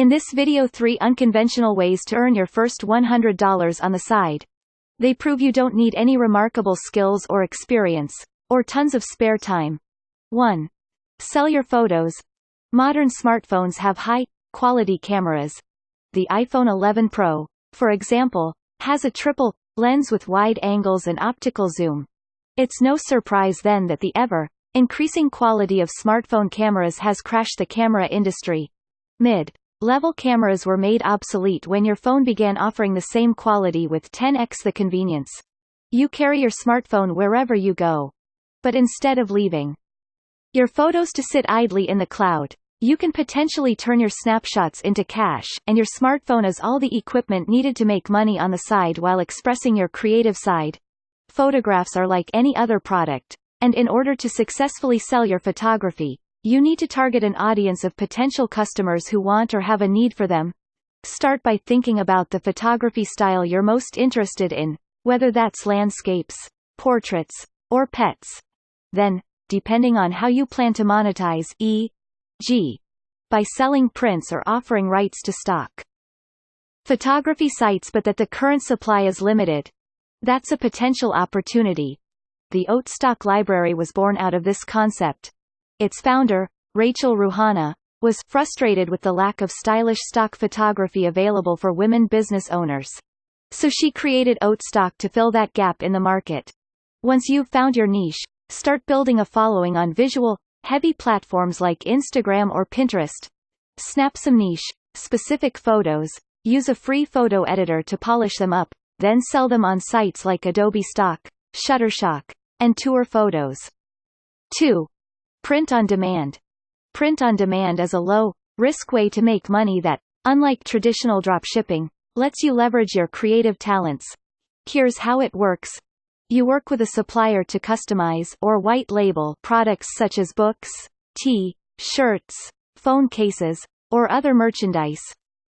In this video, 3 unconventional ways to earn your first $100 on the side. They prove you don't need any remarkable skills or experience, or tons of spare time. 1. Sell your photos. Modern smartphones have high-quality cameras. The iPhone 11 Pro, for example, has a triple lens with wide angles and optical zoom. It's no surprise then that the ever-increasing quality of smartphone cameras has crashed the camera industry. Mid-level cameras were made obsolete when your phone began offering the same quality with 10x the convenience. You carry your smartphone wherever you go. But instead of leaving your photos to sit idly in the cloud, you can potentially turn your snapshots into cash, and your smartphone is all the equipment needed to make money on the side while expressing your creative side. Photographs are like any other product, and in order to successfully sell your photography, you need to target an audience of potential customers who want or have a need for them. Start by thinking about the photography style you're most interested in, whether that's landscapes, portraits, or pets. Then, depending on how you plan to monetize, e.g., by selling prints or offering rights to stock photography sites but that the current supply is limited, that's a potential opportunity. The Stock Library was born out of this concept. Its founder, Rachel Ruhana, was frustrated with the lack of stylish stock photography available for women business owners. So she created Stock to fill that gap in the market. Once you've found your niche, start building a following on visual-heavy platforms like Instagram or Pinterest. Snap some niche-specific photos, use a free photo editor to polish them up, then sell them on sites like Adobe Stock, Shutterstock, and Tour Photos. 2. Print on demand. Print on demand is a low-risk way to make money that, unlike traditional dropshipping, lets you leverage your creative talents. Here's how it works. You work with a supplier to customize or white label products such as books, T-shirts, phone cases, or other merchandise.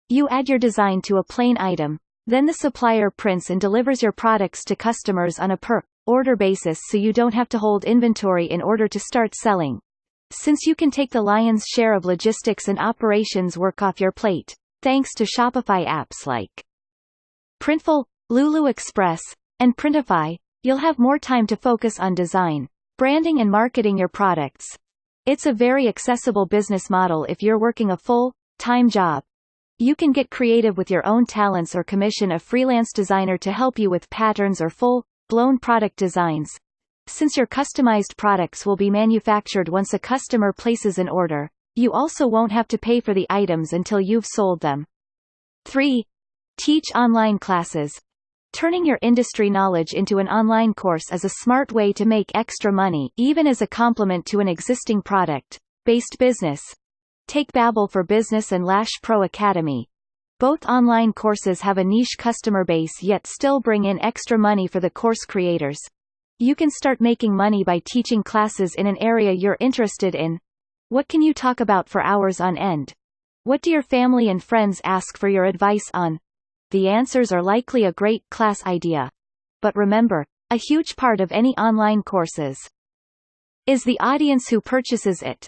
You add your design to a plain item, then the supplier prints and delivers your products to customers on a per-order basis so you don't have to hold inventory in order to start selling. Since you can take the lion's share of logistics and operations work off your plate, thanks to Shopify apps like Printful, Lulu Express, and Printify, you'll have more time to focus on design, branding and marketing your products. It's a very accessible business model if you're working a full-time job. You can get creative with your own talents or commission a freelance designer to help you with patterns or full-blown product designs. Since your customized products will be manufactured once a customer places an order, you also won't have to pay for the items until you've sold them. 3. Teach online classes. Turning your industry knowledge into an online course is a smart way to make extra money, even as a complement to an existing product-based business. Take Babbel for Business and Lash Pro Academy. Both online courses have a niche customer base yet still bring in extra money for the course creators. You can start making money by teaching classes in an area you're interested in. What can you talk about for hours on end? What do your family and friends ask for your advice on? The answers are likely a great class idea. But remember, a huge part of any online courses is the audience who purchases it.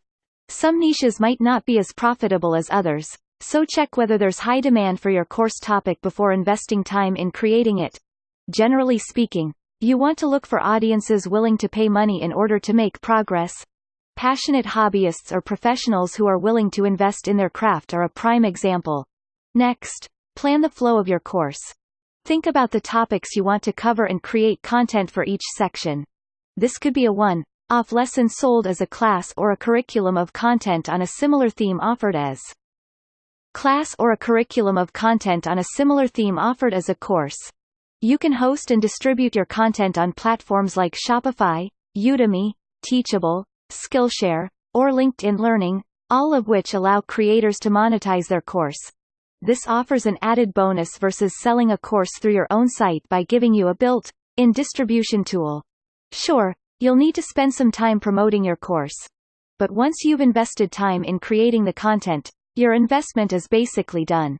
Some niches might not be as profitable as others, so check whether there's high demand for your course topic before investing time in creating it. Generally speaking, you want to look for audiences willing to pay money in order to make progress. Passionate hobbyists or professionals who are willing to invest in their craft are a prime example. Next, plan the flow of your course. Think about the topics you want to cover and create content for each section. This could be a one-off lesson sold as a class or a curriculum of content on a similar theme offered as class or a curriculum of content on a similar theme offered as a course. You can host and distribute your content on platforms like Shopify, Udemy, Teachable, Skillshare, or LinkedIn Learning, all of which allow creators to monetize their course. This offers an added bonus versus selling a course through your own site by giving you a built-in distribution tool. Sure, you'll need to spend some time promoting your course. But once you've invested time in creating the content, your investment is basically done.